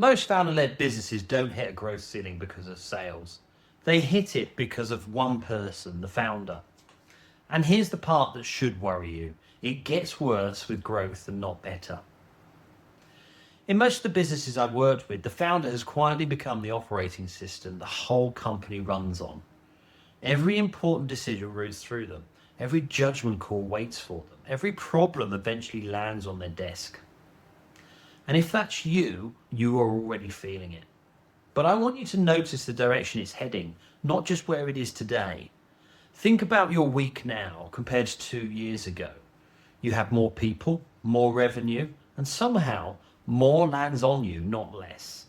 Most founder-led businesses don't hit a growth ceiling because of sales. They hit it because of one person, the founder. And here's the part that should worry you. It gets worse with growth and not better. In most of the businesses I've worked with, the founder has quietly become the operating system the whole company runs on. Every important decision routes through them. Every judgment call waits for them. Every problem eventually lands on their desk. And if that's you, you are already feeling it. But I want you to notice the direction it's heading, not just where it is today. Think about your week now compared to 2 years ago. You have more people, more revenue, and somehow more lands on you, not less.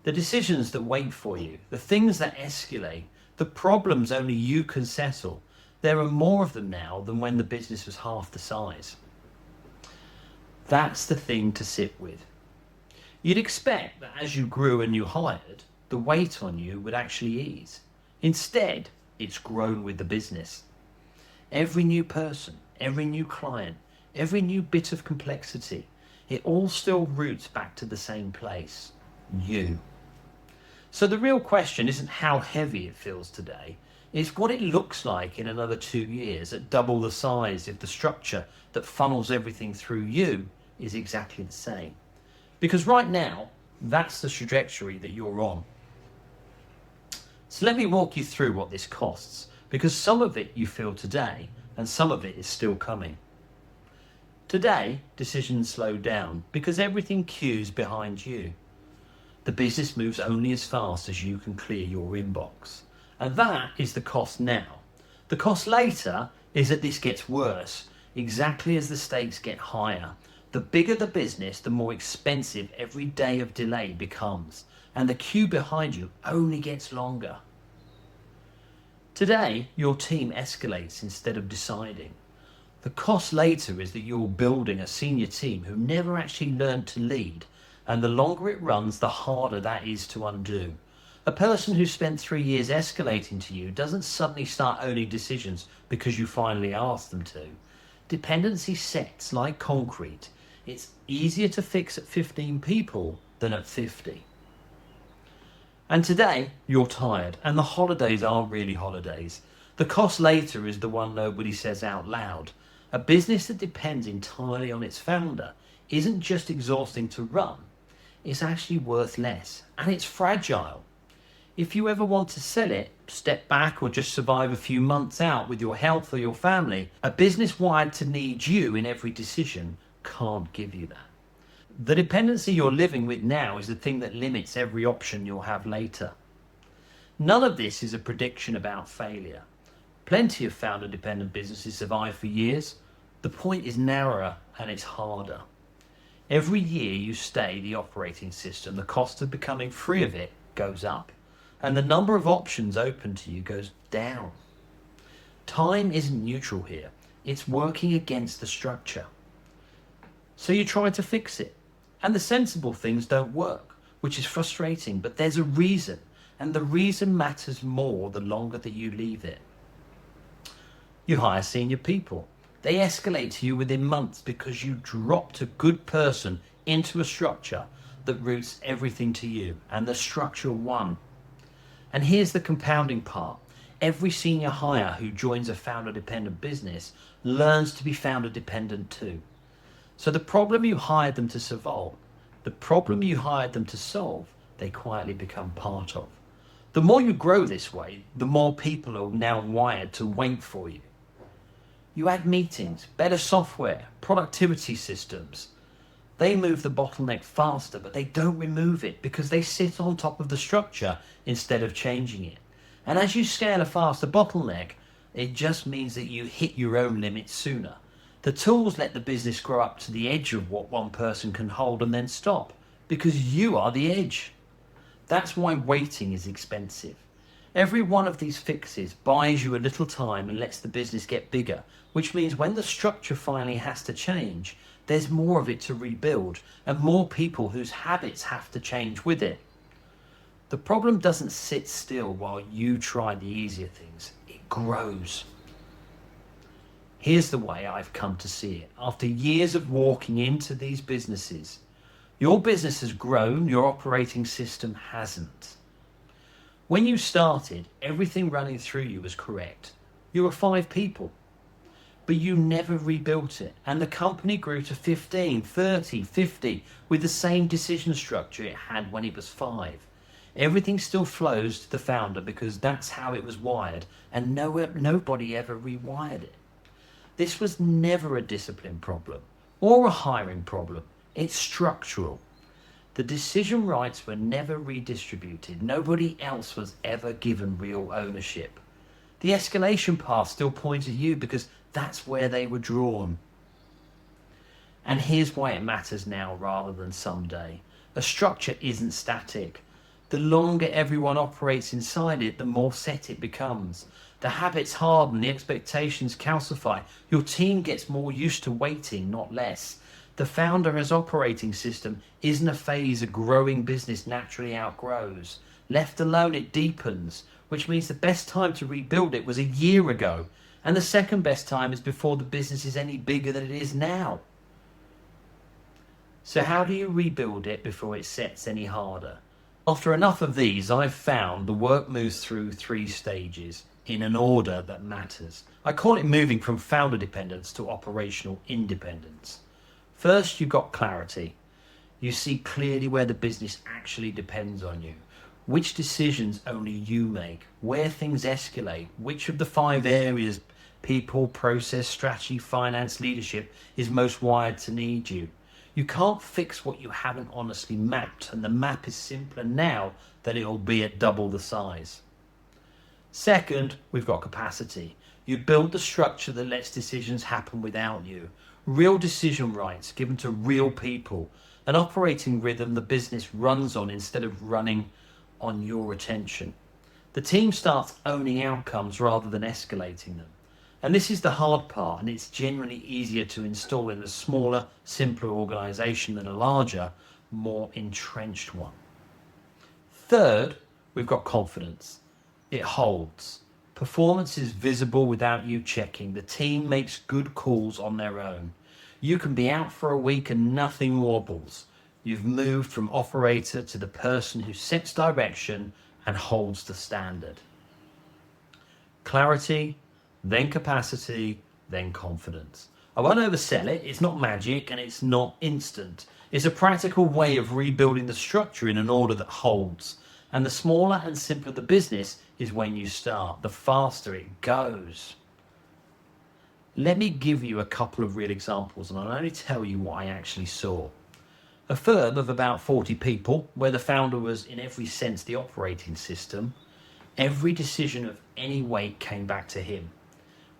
The decisions that wait for you, the things that escalate, the problems only you can settle, there are more of them now than when the business was half the size. That's the thing to sit with. You'd expect that as you grew and you hired, the weight on you would actually ease. Instead, it's grown with the business. Every new person, every new client, every new bit of complexity, it all still roots back to the same place, you. So the real question isn't how heavy it feels today, it's what it looks like in another 2 years at double the size if the structure that funnels everything through you is exactly the same. Because right now, that's the trajectory that you're on. So let me walk you through what this costs, because some of it you feel today and some of it is still coming. Today, decisions slow down because everything queues behind you. The business moves only as fast as you can clear your inbox. And that is the cost now. The cost later is that this gets worse, exactly as the stakes get higher. The bigger the business, the more expensive every day of delay becomes, and the queue behind you only gets longer. Today, your team escalates instead of deciding. The cost later is that you're building a senior team who never actually learned to lead, and the longer it runs, the harder that is to undo. A person who spent 3 years escalating to you doesn't suddenly start owning decisions because you finally asked them to. Dependency sets like concrete. It's easier to fix at 15 people than at 50. And today, you're tired, and the holidays aren't really holidays. The cost later is the one nobody says out loud. A business that depends entirely on its founder isn't just exhausting to run, it's actually worth less, and it's fragile. If you ever want to sell it, step back, or just survive a few months out with your health or your family, a business wired to need you in every decision can't give you that. The dependency you're living with now is the thing that limits every option you'll have later. None of this is a prediction about failure. Plenty of founder-dependent businesses survive for years. The point is narrower and it's harder. Every year you stay the operating system, the cost of becoming free of it goes up, and the number of options open to you goes down. Time isn't neutral here. It's working against the structure. So you try to fix it, and the sensible things don't work, which is frustrating, but there's a reason, and the reason matters more the longer that you leave it. You hire senior people. They escalate to you within months because you dropped a good person into a structure that routes everything to you, and the structure won. And here's the compounding part. Every senior hire who joins a founder-dependent business learns to be founder-dependent too. So the problem you hired them to solve, they quietly become part of. The more you grow this way, the more people are now wired to wait for you. You add meetings, better software, productivity systems. They move the bottleneck faster, but they don't remove it because they sit on top of the structure instead of changing it. And as you scale a faster bottleneck, it just means that you hit your own limits sooner. The tools let the business grow up to the edge of what one person can hold and then stop, because you are the edge. That's why waiting is expensive. Every one of these fixes buys you a little time and lets the business get bigger, which means when the structure finally has to change, there's more of it to rebuild and more people whose habits have to change with it. The problem doesn't sit still while you try the easier things. It grows. Here's the way I've come to see it. After years of walking into these businesses, Your business has grown, your operating system hasn't. When you started, everything running through you was correct. You were 5 people, but you never rebuilt it. And the company grew to 15, 30, 50 with the same decision structure it had when it was 5. Everything still flows to the founder because that's how it was wired, and nobody ever rewired it. This was never a discipline problem or a hiring problem. It's structural. The decision rights were never redistributed. Nobody else was ever given real ownership. The escalation path still points at you because that's where they were drawn. And here's why it matters now rather than someday. A structure isn't static. The longer everyone operates inside it, the more set it becomes. The habits harden, the expectations calcify. Your team gets more used to waiting, not less. The founder as operating system isn't a phase a growing business naturally outgrows. Left alone, it deepens, which means the best time to rebuild it was a year ago. And the second best time is before the business is any bigger than it is now. So how do you rebuild it before it sets any harder? After enough of these, I've found the work moves through 3 stages in an order that matters. I call it moving from founder dependence to operational independence. First, you've got clarity. You see clearly where the business actually depends on you, which decisions only you make, where things escalate, which of the 5 areas, people, process, strategy, finance, leadership, is most wired to need you. You can't fix what you haven't honestly mapped, and the map is simpler now than it will be at double the size. Second, we've got capacity. You build the structure that lets decisions happen without you. Real decision rights given to real people. An operating rhythm the business runs on instead of running on your attention. The team starts owning outcomes rather than escalating them. And this is the hard part, and it's generally easier to install in a smaller, simpler organization than a larger, more entrenched one. Third, we've got confidence. It holds. Performance is visible without you checking. The team makes good calls on their own. You can be out for a week and nothing wobbles. You've moved from operator to the person who sets direction and holds the standard. Clarity, then capacity, then confidence. I won't oversell it. It's not magic and it's not instant. It's a practical way of rebuilding the structure in an order that holds. And the smaller and simpler the business is when you start, the faster it goes. Let me give you a couple of real examples, and I'll only tell you what I actually saw. A firm of about 40 people, where the founder was in every sense the operating system. Every decision of any weight came back to him.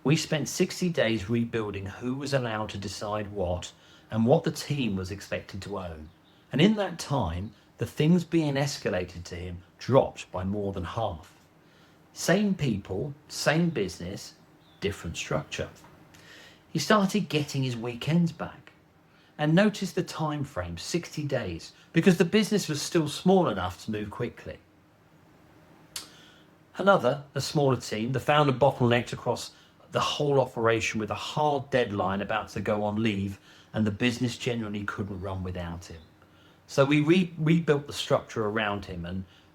We spent 60 days rebuilding who was allowed to decide what and what the team was expected to own. And in that time, the things being escalated to him dropped by more than half. Same people, same business, different structure. He started getting his weekends back. And notice the time frame, 60 days, because the business was still small enough to move quickly. Another, a smaller team, the founder bottlenecked across the whole operation with a hard deadline about to go on leave, and the business generally couldn't run without him. So we rebuilt the structure around him,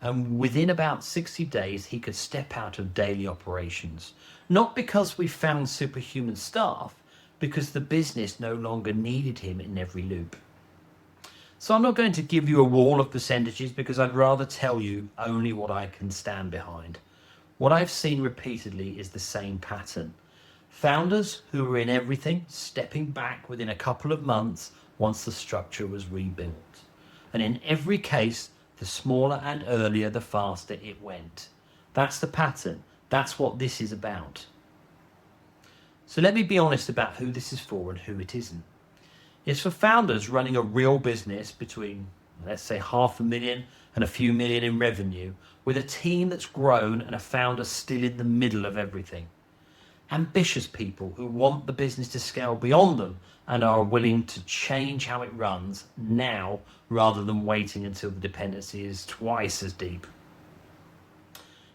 and within about 60 days, he could step out of daily operations. Not because we found superhuman staff, because the business no longer needed him in every loop. So I'm not going to give you a wall of percentages because I'd rather tell you only what I can stand behind. What I've seen repeatedly is the same pattern. Founders who were in everything stepping back within a couple of months once the structure was rebuilt. And in every case, the smaller and earlier, the faster it went. That's the pattern. That's what this is about. So let me be honest about who this is for and who it isn't. It's for founders running a real business between, let's say, $500,000 and a few million in revenue, with a team that's grown and a founder still in the middle of everything. Ambitious people who want the business to scale beyond them and are willing to change how it runs now rather than waiting until the dependency is twice as deep.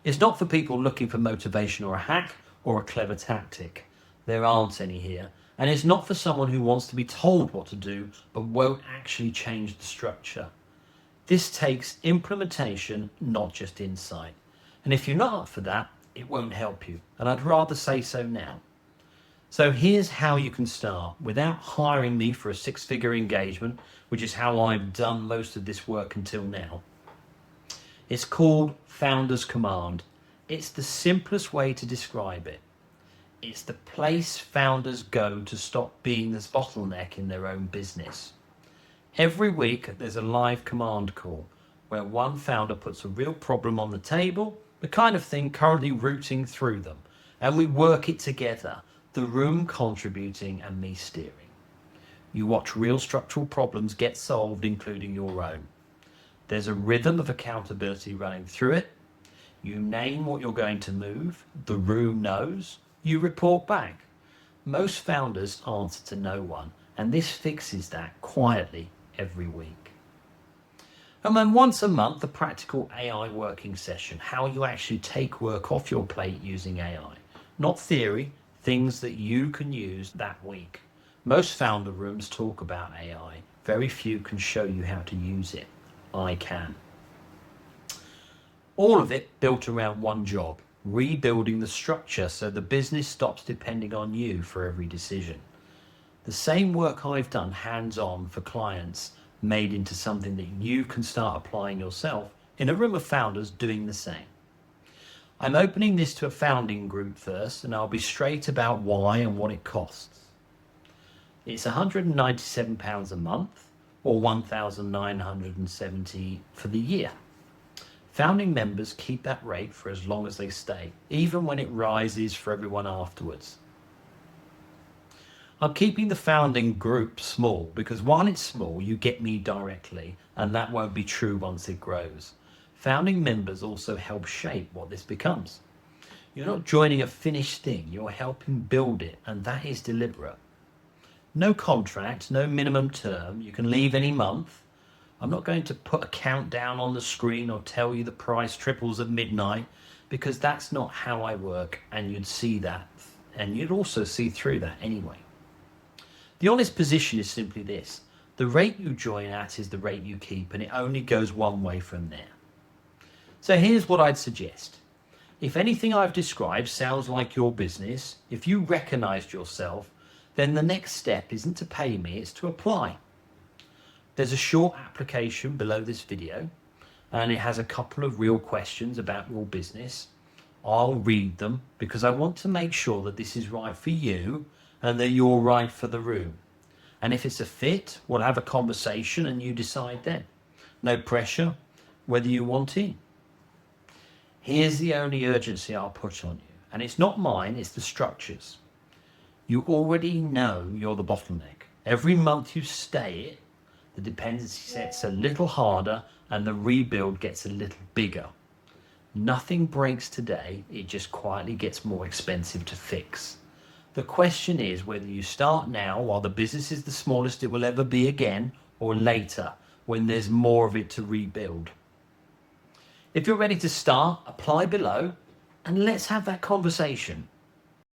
It's not for people looking for motivation or a hack or a clever tactic. There aren't any here. And it's not for someone who wants to be told what to do, but won't actually change the structure. This takes implementation, not just insight. And if you're not up for that, it won't help you. And I'd rather say so now. So here's how you can start without hiring me for a six-figure engagement, which is how I've done most of this work until now. It's called Founder's Command. It's the simplest way to describe it. It's the place founders go to stop being this bottleneck in their own business. Every week there's a live command call where one founder puts a real problem on the table, the kind of thing currently rooting through them, and we work it together, the room contributing and me steering. You watch real structural problems get solved, including your own. There's a rhythm of accountability running through it. You name what you're going to move, the room knows, you report back. Most founders answer to no one, and this fixes that quietly every week. And then once a month, the practical AI working session, how you actually take work off your plate using AI. Not theory, things that you can use that week. Most founder rooms talk about AI. Very few can show you how to use it. I can. All of it built around one job, rebuilding the structure so the business stops depending on you for every decision. The same work I've done hands-on for clients made into something that you can start applying yourself in a room of founders doing the same. I'm opening this to a founding group first, and I'll be straight about why and what it costs. It's £197 a month or $1,970 for the year. Founding members keep that rate for as long as they stay, even when it rises for everyone afterwards. I'm keeping the founding group small because while it's small, you get me directly, and that won't be true once it grows. Founding members also help shape what this becomes. You're not joining a finished thing, you're helping build it, and that is deliberate. No contract, no minimum term, you can leave any month. I'm not going to put a countdown on the screen or tell you the price triples at midnight, because that's not how I work, and you'd see that, and you'd also see through that anyway. The honest position is simply this: the rate you join at is the rate you keep, and it only goes one way from there. So here's what I'd suggest. If anything I've described sounds like your business, if you recognized yourself, then the next step isn't to pay me, it's to apply. There's a short application below this video, and it has a couple of real questions about your business. I'll read them because I want to make sure that this is right for you and that you're right for the room. And if it's a fit, we'll have a conversation and you decide then. No pressure, whether you want in. Here's the only urgency I'll put on you, and it's not mine, it's the structures. You already know you're the bottleneck. Every month you stay it, the dependency gets a little harder and the rebuild gets a little bigger. Nothing breaks today, it just quietly gets more expensive to fix. The question is whether you start now while the business is the smallest it will ever be again, or later when there's more of it to rebuild. If you're ready to start, apply below and let's have that conversation.